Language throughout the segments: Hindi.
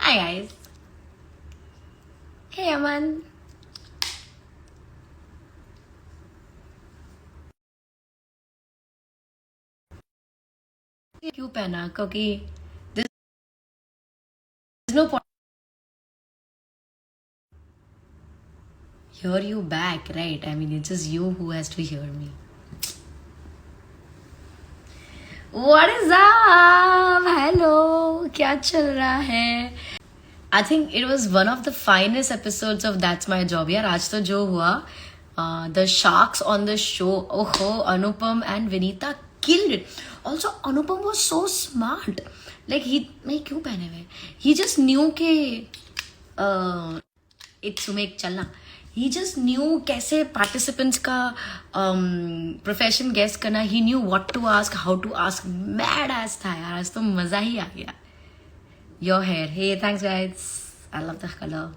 Hi guys. Hey Aman. क्यों पहना? क्योंकि there's no point. Hear you back, right? I mean, it's just you who has to hear me. What is up? Hello. क्या चल रहा है? I think it was one of the finest episodes of That's My Job. यार आज तो जो हुआ, the sharks on the show, oh, Anupam and Vinita killed it. Also, Anupam was so smart. Like मैं क्यों पहने हुए? He just knew कि it's सुमेक चलना. He just knew कैसे participants का profession guess करना. He knew what to ask, how to ask. Mad ass था यार, आज तो मजा ही आ गया. Your hair. Hey, thanks guys. I love the color.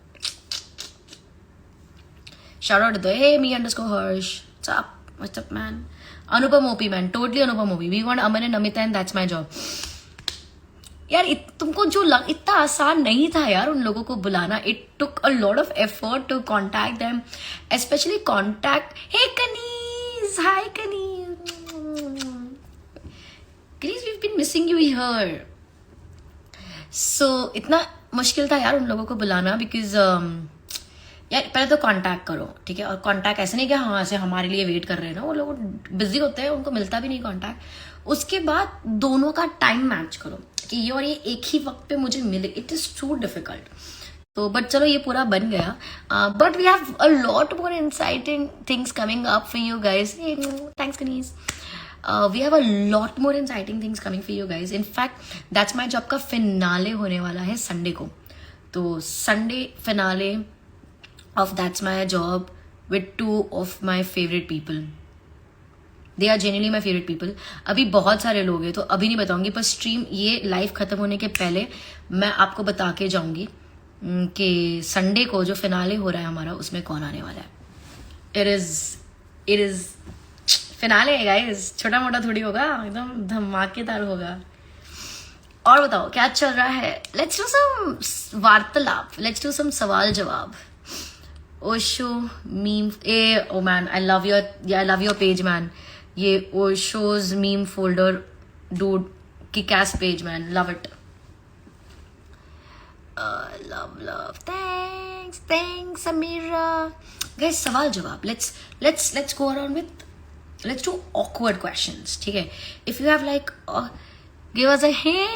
Shout out to the hey me underscore Harsh. What's up? What's up, man? Anupam OP, man. Totally Anupam OP. We want Aman and Amita and that's my job. यार तुमको जो इतना आसान नहीं था यार उन लोगों को बुलाना. It took a lot of effort to contact them, especially contact. Hey Kaneez, hi Kaneez. Kaneez, we've been missing you here. So इतना मुश्किल था यार उन लोगों को बुलाना बिकॉज यार पहले तो कांटेक्ट करो, ठीक है. और कांटेक्ट ऐसे नहीं कि हाँ ऐसे हमारे लिए वेट कर रहे हैं ना, वो लोग बिजी होते हैं, उनको मिलता भी नहीं कांटेक्ट. उसके बाद दोनों का टाइम मैच करो कि ये और ये एक ही वक्त पे मुझे मिले. It is too difficult. तो बट चलो ये पूरा बन गया. But we have a lot more exciting things coming up for you guys. Thanks Kaneez. We have a lot more exciting things coming for you guys. In fact, That's My Job का फिनाले होने वाला है संडे को. तो Sunday finale of That's My Job with two of my favorite people. They are genuinely my favorite people. अभी बहुत सारे लोग हैं तो अभी नहीं बताऊंगी, पर स्ट्रीम ये लाइव खत्म होने के पहले मैं आपको बता के जाऊंगी कि संडे को जो फिनाले हो रहा है हमारा उसमें कौन आने वाला है. It is फिनाले है गाइस, छोटा मोटा थोड़ी होगा, एकदम धमाकेदार होगा. और बताओ क्या चल रहा है. लेट्स डू सम वार्तालाप, लेट्स डू सम सवाल जवाब. Osho meme ay oh man, I love your page man. ये ओशोज मीम फोल्डर डूड की कैस page man, love it. Love thanks Sameera. Guys सवाल जवाब, let's go around with. Let's do awkward questions, ठीक है. If you have like give us a hey.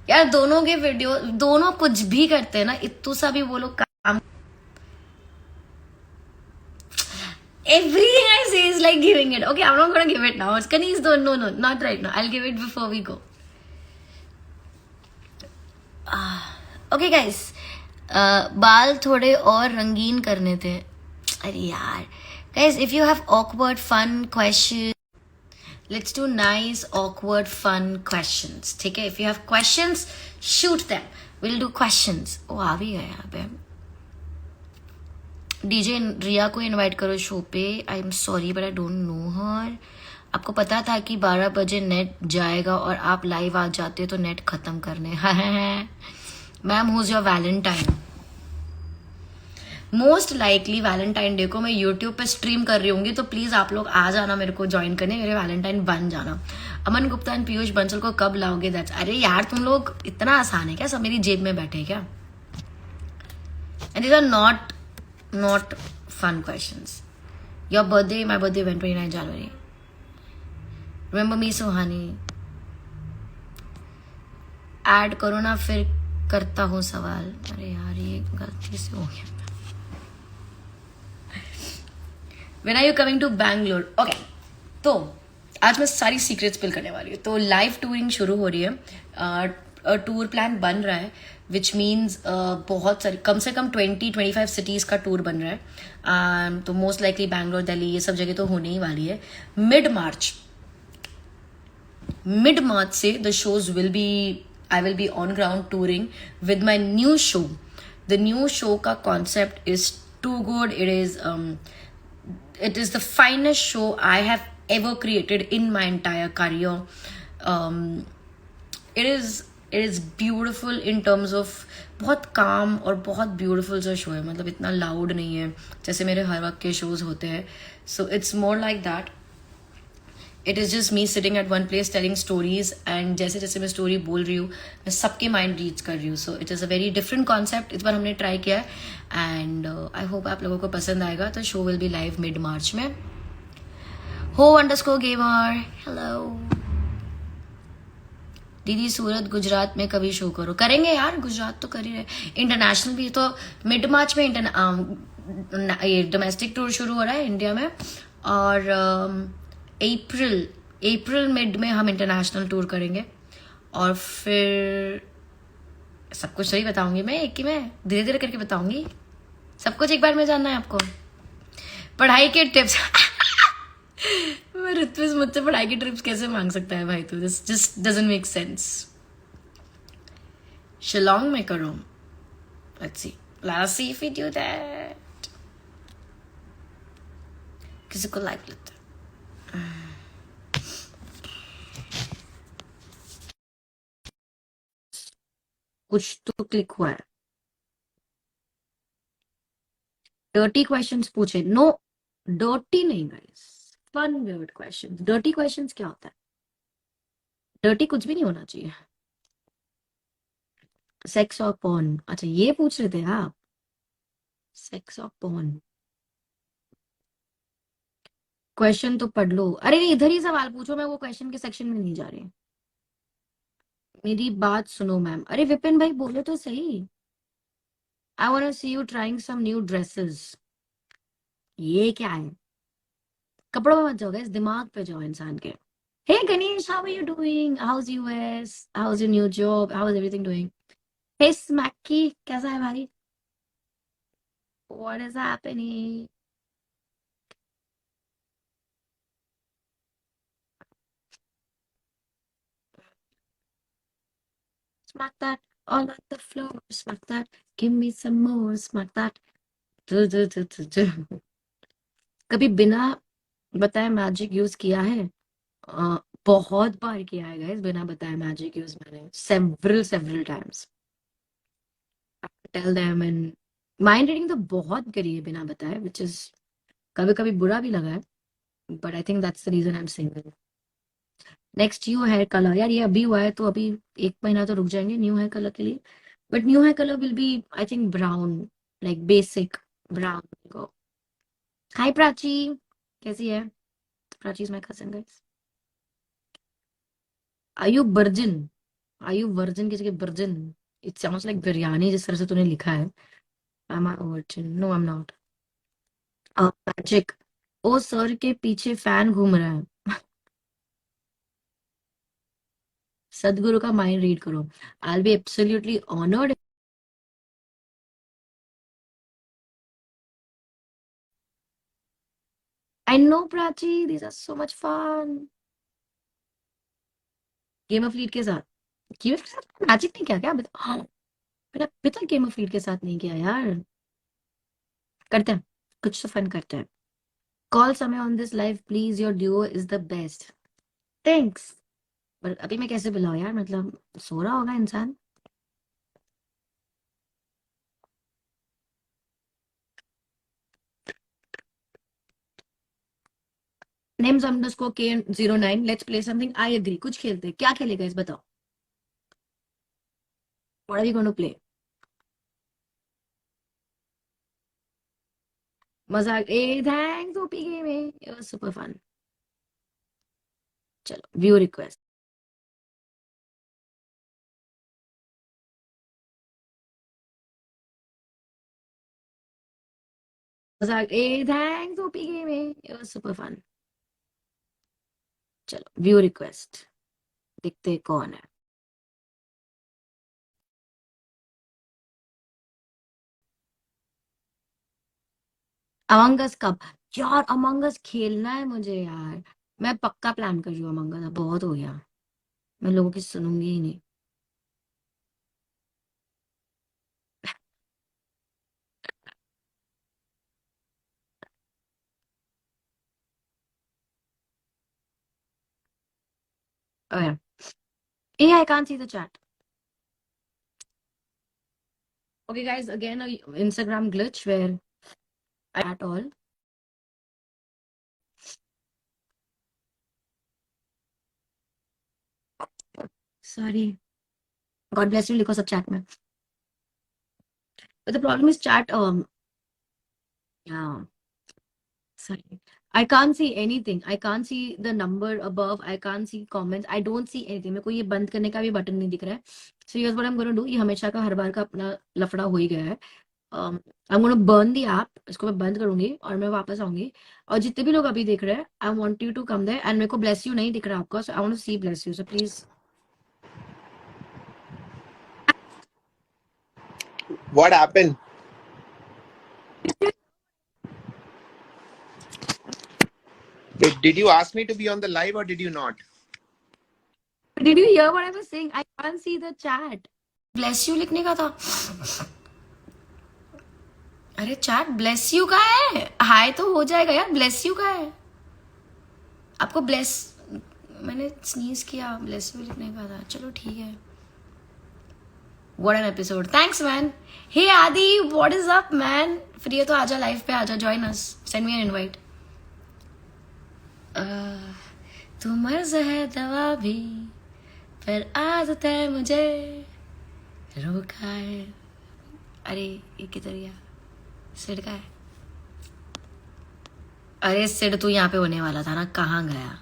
यार दोनों के वीडियो, दोनों कुछ भी करते हैं ना, इतू सा भी वो लोग काम. Everything I say is like giving it. Okay, I'm not gonna give it now. It's Kaneez, no, not right now. I'll give it before we go. Okay guys, बाल थोड़े और रंगीन करने थे. अरे यार guys, if you have awkward fun questions, let's do nice awkward fun questions, ठीक है. If you have questions, shoot them. We'll do questions. ओ आ भी गए यहाँ पे. डीजे रिया को इनवाइट करो शो पे. I am sorry but I don't know her. आपको पता था कि 12 बजे नेट जाएगा और आप लाइव आ जाते हो तो नेट खत्म करने. Ma'am whose your Valentine. Most likely Valentine day को मैं यूट्यूब पे स्ट्रीम कर रही होंगी, तो प्लीज आप लोग आ जाना मेरे को ज्वाइन करने, मेरे वैलेंटाइन बन जाना. अमन गुप्ता एंड पीयूष बंसल को कब लाओगे. दैट्स अरे यार तुम लोग इतना आसान है क्या, सब मेरी जेब में बैठे क्या. And these are not fun questions. Your birthday, my birthday when 29 January. Remember me Suhani. Add करो ना फिर करता हूँ सवाल. अरे यार ये गलती से हो गया. When are you coming to Bangalore? Okay, तो आज मैं सारी सीक्रेट्स स्पिल करने वाली हूँ. तो लाइव टूरिंग शुरू हो रही है. टूर प्लान बन रहा है विच मीन्स बहुत सारी, कम से कम 20-25 सिटीज़ का टूर बन रहा है. तो मोस्ट लाइकली बैंगलोर, दिल्ली, ये सब जगह तो होने ही वाली है. मिड मार्च से the shows I will be on ground touring with my new show. The new show का concept is too good. It is the finest show I have ever created in my entire career. It is it is beautiful in terms of बहुत काम और बहुत ब्यूटिफुल सा शो है. मतलब इतना लाउड नहीं है जैसे मेरे हर वक्त के शोज होते हैं. So it's more like that. It is just me sitting at one place telling stories, and जैसे जैसे मैं स्टोरी बोल रही हूँ मैं सबके माइंड रीच कर रही हूँ. So it is a very different concept. इस बार हमने ट्राई किया है एंड आई होप आप लोगों को पसंद आएगा. तो show will be live mid मार्च में. हो अंडरस्कोर गेमर, हेलो. दीदी सूरत गुजरात में कभी शो करो. करेंगे यार, गुजरात तो कर ही रहे. इंटरनेशनल भी तो मिड मार्च में ये डोमेस्टिक टूर शुरू हो रहा है इंडिया में, और अप्रैल अप्रैल मिड में हम इंटरनेशनल टूर करेंगे. और फिर सब कुछ सही बताऊंगी मैं, एक ही में धीरे धीरे करके बताऊंगी. सब कुछ एक बार में जानना है आपको. पढ़ाई के टिप्स मैं ऋत्विज मुझसे पढ़ाई की टिप्स कैसे मांग सकता है भाई तू. This just doesn't make sense. Shillong में करो. Let's see if we do that. किसी को लाइक लेते हैं. कुछ तो क्लिक हुआ है. डर्टी क्वेश्चंस पूछे. नो, डर्टी नहीं guys. Fun weird questions. Dirty questions क्या होता है? डर्टी कुछ भी नहीं होना चाहिए. सेक्स और पॉर्न, अच्छा ये पूछ रहे थे आप. सेक्स और पॉर्न क्वेश्चन तो पढ़ लो. अरे नहीं, इधर ही सवाल पूछो, मैं वो क्वेश्चन के सेक्शन में नहीं जा रही. मेरी बात सुनो मैम. अरे विपिन भाई बोलो तो सही. I want to see you trying some new dresses. ये क्या है? कपड़ों में मत जाओ गाइस, दिमाग पे जाओ इंसान के. Hey Ganesh, how are you doing? How is US? How is your new job? How is everything doing? Hey Smacky, कैसा है भाई? What is happening? Smack that all on the floor. Smack that. Give me some more. Smack that. दु, दु, दु, दु, दु. कभी बिना बताए मैजिक यूज किया है? अ, बहुत बार किया है गाइस, बिना बताए मैजिक यूज मैंने several times. Tell them. And mind reading तो बहुत करी है बिना बताए, विच इज कभी कभी बुरा भी लगा है. But I think that's the reason I am single. Next new hair colour. यार ये अभी हुआ है तो अभी 1 महीना तो रुक जाएंगे न्यू हेयर कलर के लिए. But new hair colour will be I think brown, like basic brown. Hi Prachi, कैसी है? Prachi is my cousin guys. Are you virgin? Are you virgin की जगह virgin. It sounds like biryani जिस तरह से तूने लिखा है. am I virgin? No, I'm not. Magic. Oh sir के पीछे फैन घूम रहा है. सदगुरु का माइंड रीड करो. I be absolutely honoured. I know Prachi, this are so much fun. Game of lead के साथ. गेम ऑफ के साथ मैजिक नहीं किया क्या? बता हाँ, मेरा पिता गेम ऑफ लीड के साथ नहीं किया यार. करते हैं, कुछ तो फन करते हैं. कॉल समय on this live please, your duo is the best. Thanks. पर अभी मैं कैसे बुलाऊं यार, मतलब सो रहा होगा इंसान. Names underscore K09. Let's play something. I agree. कुछ खेलते हैं. क्या खेलेगा इस बताओ. What are we going to play? मजाक. Ay thanks OP gaming, it was super fun. चलो व्यू रिक्वेस्ट. मजाक. Ay thanks OP gaming, it was super fun. चलो व्यू रिक्वेस्ट. देखते हैं कौन है. अमंग अस कब? यार अमंग अस खेलना है मुझे यार. मैं पक्का प्लान कर रही हूँ अमंग अस. बहुत हो गया, मैं लोगों की सुनूंगी ही नहीं. Okay. A I can't see the chat. Okay, guys, again, a Instagram glitch where at all. Sorry. God bless you, लिखो सब chat में. But the problem is chat, yeah, sorry. I can't see anything. I can't see the number above. I can't see comments. I don't see anything. मेरे को ये बंद करने का भी बटन नहीं दिख रहा है. So here's what I'm going to do. ये हमेशा का हर बार का अपना लफड़ा हो ही गया है. I'm going to burn the app. इसको मैं बंद करूंगी और मैं वापस आऊंगी. और जितने भी लोग अभी देख रहे हैं, I want you to come there. And मेरे को bless you नहीं दिख रहा आपका. So I want to see bless you. So please. What happened? Did you ask me to be on the live or did you not? Did you hear what I was saying? I can't see the chat. Bless you लिखने का था. अरे चैट ब्लेस यू का है. हाय तो हो जाएगा यार. ब्लेस यू का है. आपको ब्लेस, मैंने स्नीज किया. ब्लेस यू लिखने का था. चलो ठीक है. What an episode. Thanks man. Hey Adi, what is up man? Free है तो आजा लाइव पे आजा. Join us. Send me an invite. तू मर्ज है दवा भी पर आदत है मुझे रोका है. अरे ये किधर सिड का है. अरे सिड तू यहाँ पे होने वाला था ना. कहाँ गया.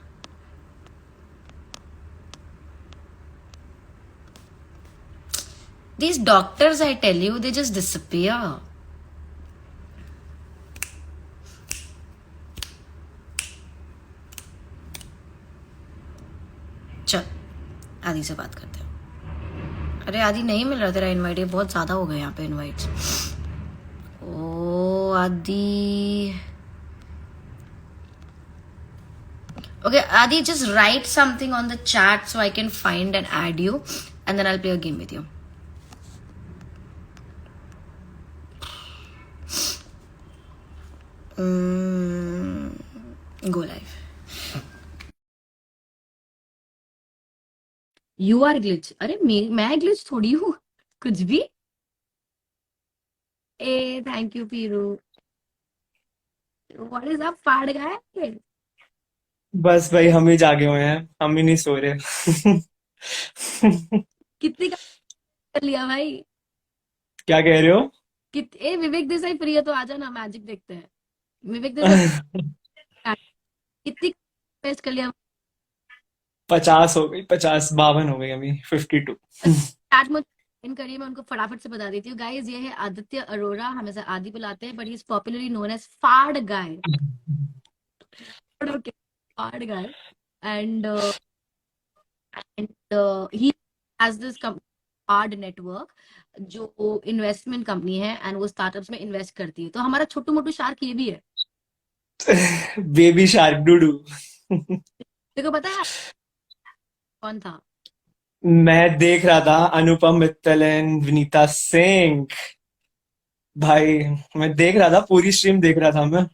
These doctors, I tell you, they just disappear. चल आदि से बात करते हैं. अरे आदि नहीं मिल रहा तेरा इनवाइट. ये बहुत ज्यादा हो गए यहाँ पे इनवाइट्स. ओ आदि. Okay, Adi, just write something on the chat so I can find and add you, and then I'll play a game with you. Go live. You are glitch. अरे मैं glitch थोड़ी हूँ. कुछ भी. Ay thank you Piru. What is up फाड़ गए. बस भाई हम ही जागे हुए हैं. हम ही नहीं सो रहे. कितनी कर लिया भाई. क्या कह रहे हो? ए विवेक देसाई फ्री है तो आजा ना. मैजिक देखते हैं. विवेक देसाई कितनी पेस्ट कर लिया. 50 हो गई. 50 52 हो गई. अभी 52. चैट में इन करिए. मैं उनको फटाफट से बता देती हूँ. गाइस ये है आदित्य अरोरा. हमेशा आदि बुलाते हैं but he is popularly known as फाड़ गाय. फाड़ guy. And he has this फाड़ नेटवर्क जो इन्वेस्टमेंट कंपनी है एंड वो स्टार्टअप्स में इन्वेस्ट करती है. तो हमारा छोटू मोटू शार्क ये भी है. बेबी शार्क डूडू. देखो पता है कौन था. मैं देख रहा था अनुपम मित्तल एंड विनीता सिंह. भाई मैं देख रहा था. पूरी स्ट्रीम देख रहा था मैं.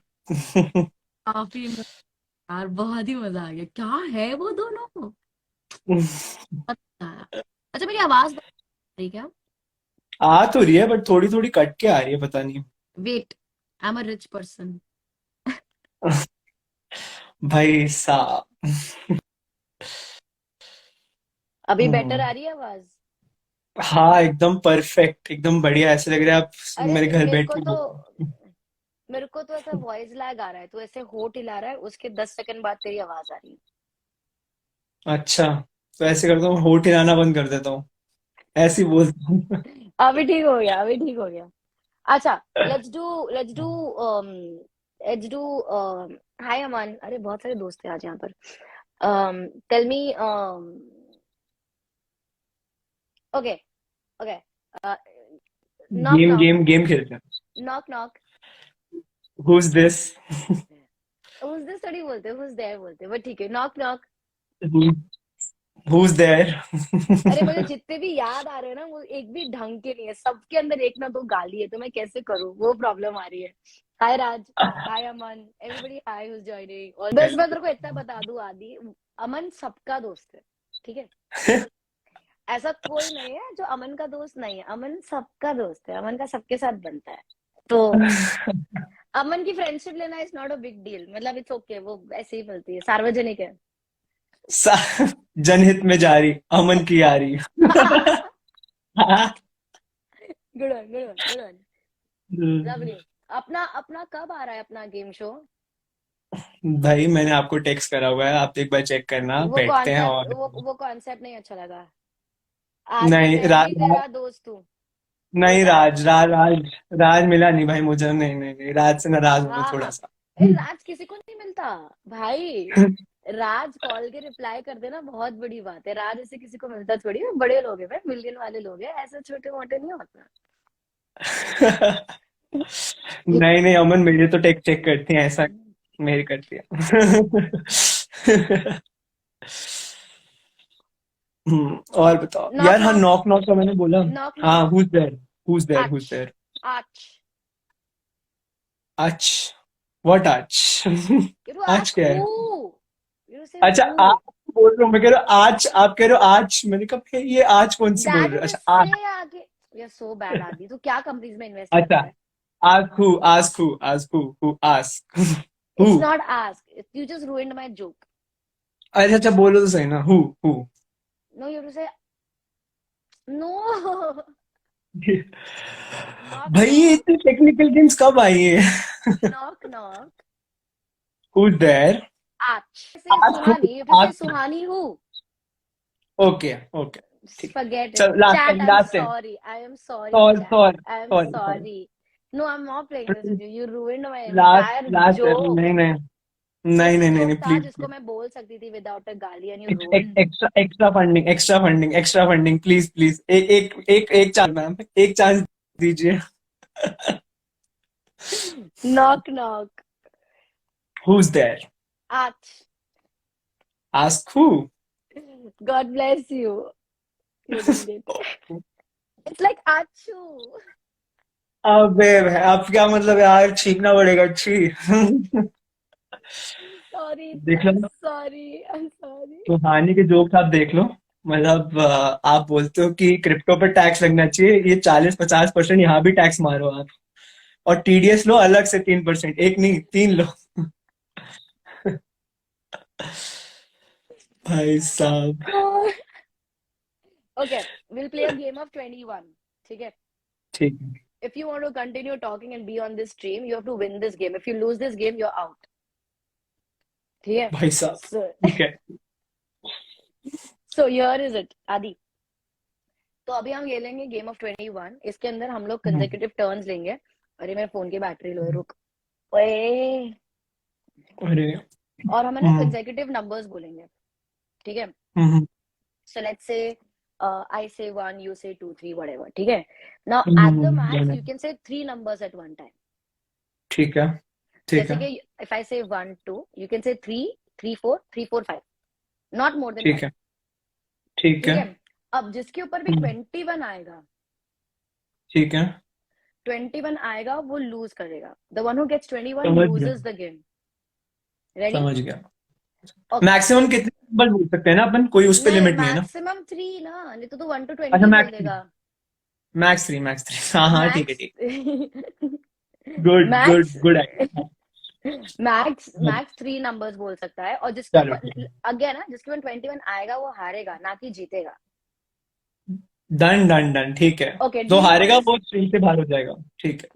काफी यार बहुत ही मजा आ गया. क्या है वो दोनों. अच्छा मेरी आवाज आ रही क्या. आ तो रही है बट थोड़ी थोड़ी कट के आ रही है. पता नहीं. Wait I am a rich person. भाई साहब. अभी बेटर आ रही है आवाज. हाँ एकदम परफेक्ट. एकदम बढ़िया. ऐसे लग रहा है आप अरे मेरे घर मेरे बैठ को के तो बोल. मेरे को तो ऐसा वॉइस लैग आ रहा है. तू ऐसे होठ हिला रहा है उसके 10 सेकंड बाद तेरी आवाज आ रही है. अच्छा तो ऐसे करता हूँ. होठ हिलाना बंद कर देता हूँ. ऐसे ही बोलता हूँ. अभी ठीक हो गया. अभी ठीक हो गया. अच्छा लेट्स डू हाय अमन. अरे बहुत सारे दोस्त हैं आज यहाँ पर. Tell me. Okay okay. Knock game knock. Game game खेलते हैं. Knock knock. Who's this? Who's this थोड़ी बोलते. Who's there बोलते. बट ठीक है. Knock knock. Who- Who's there? अरे मुझे जितने भी याद आ रहे हैं ना वो एक भी ढंग के नहीं है. सबके अंदर एक ना दो गाली है. तो मैं कैसे करूं. वो प्रॉब्लम आ रही है. Hi Raj. Hi Aman. Everybody hi who is joining. और बस मैं तेरे को इतना बता दूं आदि. अमन सबका दोस्त है. ठीक है. ऐसा कोई नहीं है जो अमन का दोस्त नहीं है, अमन सबका दोस्त है, अमन का सबके साथ बनता है। तो अमन की फ्रेंडशिप लेना is not a big deal, मतलब इट्स ओके, वो ऐसे ही मिलती है, सार्वजनिक है। जनहित में जारी, अमन की यारी। Good one, good one, good one. Lovely. अपना अपना कब आ रहा है अपना गेम शो? भाई मैंने आपको टेक्स्ट करा हुआ है, आप एक बार चेक करना, वो बैठते हैं कॉन्सेप्ट, और वो कॉन्सेप्ट नहीं अच्छा लगा। आदि नहीं मैं भी तेरा दोस्त हूँ। नहीं, बता। राज मिला नहीं भाई मुझे, नहीं नहीं नहीं, राज से नाराज हूँ मैं हाँ थोड़ा हाँ। सा। ए, राज किसी को नहीं मिलता भाई। राज कॉल के रिप्लाई कर देना बहुत बड़ी बात है, राज ऐसे किसी को मिलता थोड़ी है, बड़े लोग हैं भाई, मिलियन वाले लोग हैं, ऐसे छोटे मोटे नहीं होता। नहीं नहीं, अमन मेरे तो टेक चेक करती हैं ऐसा, मेरी करती है। और बताओ नॉक यार, हाँ नॉक। नॉक नॉक का मैंने बोला। नॉक हाँ, knock. Who's there, who's there, आच। Who's there. आच। आज, व्हाट आज? यू टू आज आस्क क्या हु। है? यू से अच्छा, हु। आज बोल रहा हूँ, मैं कह रहा हूँ आज, आप कह रहे हो आज, मैंने कहा "भाई, ये आज कौन सी बोल दैट रहे हो?" इज अच्छा आज। इससे आगे। यू आर सो बैड आदि, तू क्या कंपनीज में इन्वेस्ट अच्छा, करता है? Ask who. It's not ask, you just ruined my joke. अच्छा अच्छा, बोलो तो सही ना, who. No, you to say no. Knock भाई ये नॉक। इतनी टेक्निकल गेम्स कब आई है? Knock knock. Who's there? Ach say ach who, Suhani, you to say ach. Suhani who. Okay okay, ठीक। Forget it. चलो last Chat, time, I'm last time. sorry. I am sorry, sorry chat. Sorry I am sorry sorry. sorry. No, I'm not playing this with you. You ruined my last entire last, joke. नहीं नहीं नहीं एक नहीं नहीं जोक नहीं, था प्लीज जिसको प्लीज। मैं बोल सकती थी विदाउट अ गाली and you ruined. Extra extra funding, please please, एक चांस मैम, एक चांस दीजिए। Knock knock. Who's there? Ach. Ask who. God bless you. You didn't get it. It's like achu. अबे अब क्या मतलब यार, छींकना पड़ेगा, छी। Sorry. देख लो, I'm sorry. I'm sorry. तो हानि के जोक्स आप देख लो। मतलब आप बोलते हो कि क्रिप्टो पे टैक्स लगना चाहिए, ये 40-50% यहाँ भी टैक्स मारो आप, और टीडीएस लो अलग से 3%, एक नहीं 3 लो। भाई साहब। God. Okay, we'll play a game of 21. Okay. ठीक है If you want to continue talking and be on this stream, you have to win this game. If you lose this game, you're out. ठीक है? भाई साहब, So, ठीक है। so here is it, Adi. तो अभी हम ये लेंगे गेम ऑफ 21। इसके अंदर हम लोग कंसेक्यूटिव टर्न्स लेंगे। अरे मेरे फोन की बैटरी लो है, रुक। ओए। अरे। और हम है ना कंसेक्यूटिव नंबर्स बोलेंगे। ठीक है? हम्म, So let's say I say 1, you say 2, 3, whatever. ठीक है? Now at the max you can say 3 numbers at one time. ठीक है ठीक जैसे है कि if I say 1, 2, you can say 3, 3, 4, 3, 4, 5. Not more than ठीक 5. है ठीक ठीक है है? अब जिसके ऊपर भी 21 आएगा, ठीक है, 21 आएगा, वो लूज करेगा। The one who gets 21 समझ गया loses the game. Ready? समझ गया। Okay. मैक्सिमम कितने नंबर बोल सकते हैं ना अपन, कोई उस पे नहीं, लिमिट नहीं है ना? मैक्सिमम 3 ना, नहीं तो तू 1 to अच्छा 20 बोल मैक्स थ्री, देगा। मैक्स थ्री, हाँ हाँ, ठीक है मैक्स। ठीक। Good good max. Good. Max 3 numbers बोल सकता है, और जिसके चलो ऊपर अगेन ना, जिसके ऊपर 21 आएगा वो हारेगा, ना कि जीतेगा। डन डन डन, ठीक है। ओके, जो डील फॉर हारेगा दिस। वो स्ट्रीम से बाहर हो जाएगा, ठीक है।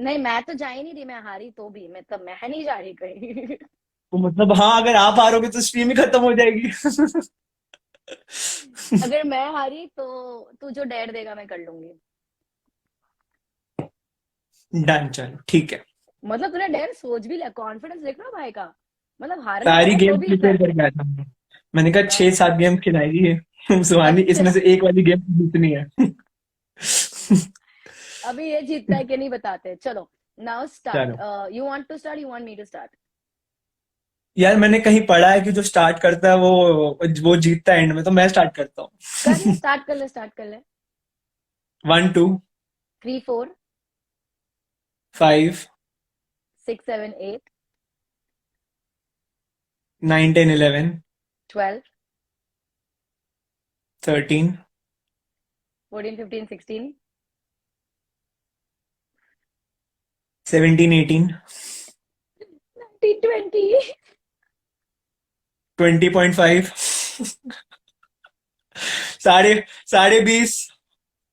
नहीं, मैं तो जा ही नहीं रही, मैं हारी तो भी, मैं नहीं जा रही कहीं। तो मतलब हाँ, अगर आप हारोगे तो स्ट्रीम ही खत्म हो जाएगी। अगर मैं हारी तो तू जो डेयर देगा मैं कर लूंगी। डन, चलो ठीक है। मतलब तूने डेयर सोच भी लिया, कॉन्फिडेंस देख रहा भाई का, मतलब हारने वाला सारी है तो गेम भी इतना प्रिपेयर है। करके आया था मैं। मैंने कहा ना 6-7 गेम खिलाएगी ये सुहानी, इसमें अच्छा, से एक वाली गेम जीतनी है। अभी ये जीतता है कि नहीं बताते, चलो। Now start. चलो you want to start, you want me to start? यार, मैंने कहीं पढ़ा है कि जो स्टार्ट करता है वो जीतता है एंड में, तो मैं स्टार्ट करता कर ले, हूँ। स्टार्ट कर ले, स्टार्ट कर ले। 1 2 3, 4, 5 6, 7, 8, 9 10 11 12, 13, 14, 15, 16, 17, 18, 19, 20. 20.5, साढ़े 20,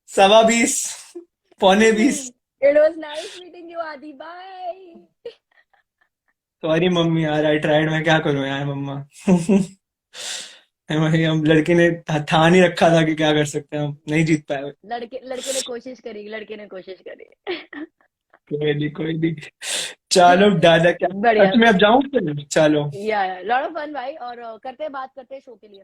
सवा 20, पौने 20। It was nice meeting you, Adi. Bye. Sorry mummy यार, आई ट्राइड, मैं क्या करूं यार मम्मा। भाई हम लड़के ने ठान ही रखा था कि क्या कर सकते हैं, हम नहीं जीत पाए। लड़के ने कोशिश करी, लड़के ने कोशिश करी। कोई नहीं, कोई नहीं। चलो दादा, क्या बढ़िया। अच्छा मैं अब जाऊं फिर? चलो या लॉट ऑफ फन भाई, और बात करते हैं शो के लिए।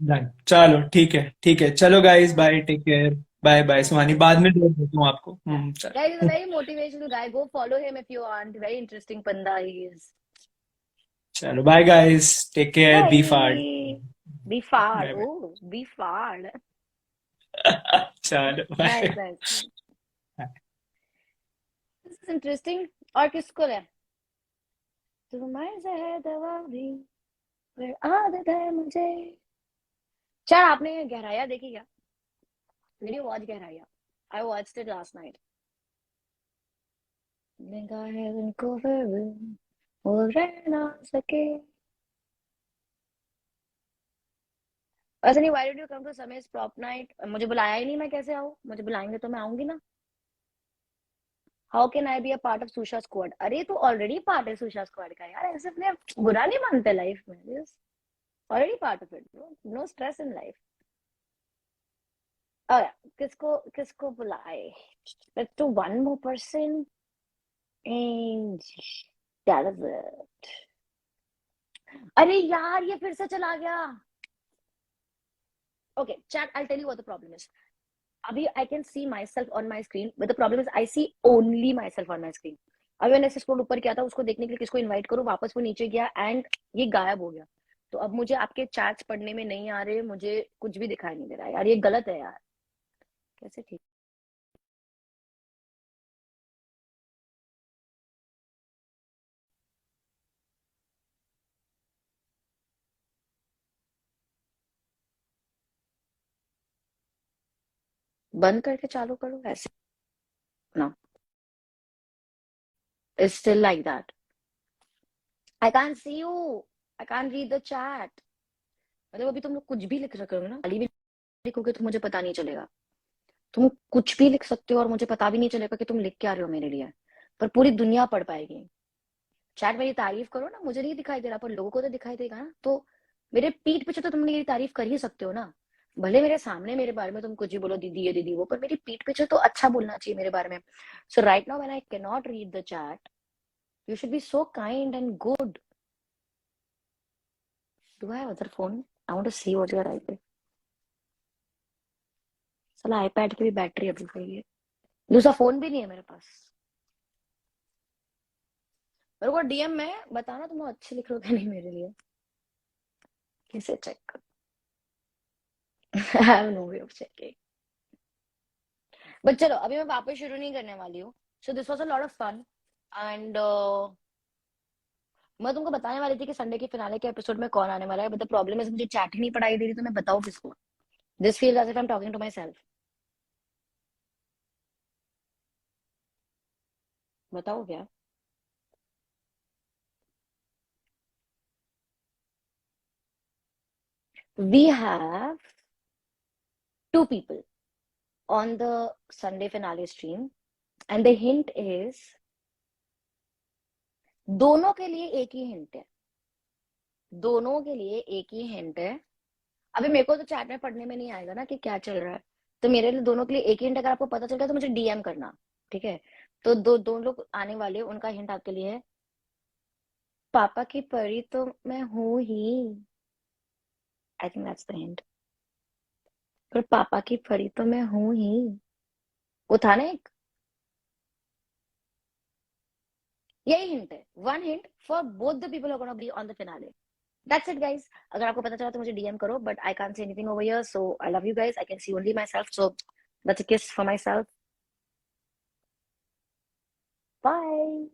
डन, चलो ठीक है, ठीक है, चलो guys, bye, take care, bye bye Suhani, बाद में जोड़ देता हूँ आपको। चलो Guys, he's a very motivational guy. Go follow him if you want. Very interesting banda he is. चलो bye guys, take care, be far. Bye. Be far. Bye Oh, be far. Bye. चलो Nice, bye. nice. This is interesting. और किसको है? तुम्हारे से है दवा भी, पर आदत है मुझे। चार, आपने गहराया देखी क्या? Did you watch गहराया? I watched it last night. निगाहें उनको फिर वो रह ना सके। नहीं, why did you come to Sameer's prop night? मुझे बुलाया ही नहीं, मैं कैसे आऊँ? मुझे बुलाएंगे तो मैं आऊंगी ना। How can I be a part of Susha squad? अरे तो ऑलरेडी पार्ट है Susha squad का यार, ऐसे अपने बुरा नहीं मानते लाइफ में। Just already part of it, bro. No stress in life. Oh yeah, किसको बुलाए? Let's do one more person and that is it. अरे यार, ये फिर से चला गया। Okay, chat, I'll tell you what the problem is. अभी I can see myself on my screen, but the problem is I see only myself on my screen. अभी मैंने स्क्रॉल ऊपर किया था, उसको देखने के लिए किसको इनवाइट करूं, वापस वो नीचे गया एंड ये गायब हो गया। तो अब मुझे आपके चैट्स पढ़ने में नहीं आ रहे, मुझे कुछ भी दिखाई नहीं दे रहा यार, ये गलत है यार। कैसे ठीक? बंद करके चालू करो ऐसे ना। It's still like that. I can't see you. I can't read the chat. मतलब अभी तुम लोग कुछ भी लिख रहे हो ना, खाली भी लिखोगे तो मुझे पता नहीं चलेगा। तुम कुछ भी लिख सकते हो और मुझे पता भी नहीं चलेगा कि तुम लिख क्या रहे हो मेरे लिए, पर पूरी दुनिया पढ़ पाएगी। चैट मेरी तारीफ करो ना, मुझे नहीं दिखाई दे रहा पर लोगों को तो दिखाई देगा ना। तो मेरे पीठ पीछे तो तुम मेरी तारीफ कर ही सकते हो ना। भले मेरे सामने मेरे बारे में तुम कुछ भी बोलो, दीदी ये दीदी वो, पर मेरी पीठ पीछे तो अच्छा बोलना चाहिए मेरे बारे में। So right now when I cannot read the chat चैट, you should be so kind and good. Do I have other phone? I want to see what you are writing. साला आईपैड की भी बैटरी अभी गई है। दूसरा फोन भी नहीं है मेरे पास। मेरे को डीएम में बताना तुम अच्छे लिख रहे हो कि नहीं मेरे लिए। कैसे चेक कर? I have no way of checking. But चलो अभी मैं वापस शुरू नहीं करने वाली हूँ। So this was a lot of fun and मैं तुमको बताने वाली थी कि संडे के फिनाले के एपिसोड में कौन आने वाला है, बट द प्रॉब्लम इज मुझे चैट ही नहीं पढ़ाई दे रही, तो मैं बताऊँ किसको? This feels as if I am talking to myself. बताओ क्या? We have 2 people on the Sunday finale stream and the hint is, दोनों के लिए एक ही हिंट है। दोनों के लिए एक ही हिंट है। अभी मेरे को तो चैट में पढ़ने में नहीं आएगा ना कि क्या चल रहा है, तो मेरे लिए दोनों के लिए एक ही हिंट। अगर आपको पता चल गया तो मुझे डीएम करना, ठीक है? तो दो लोग आने वाले, उनका हिंट आपके लिए है, पापा की परी तो मैं हूं ही। I think that's the hint. पर पापा की परी तो मैं हूं ही, वो था ना एक, यही हिंट है। One hint for both the people who are gonna be on the finale. That's it guys. अगर आपको पता चला तो मुझे डीएम करो, but I can't see anything over here, so I love you guys. I can see only myself, so that's a kiss for my self. Bye.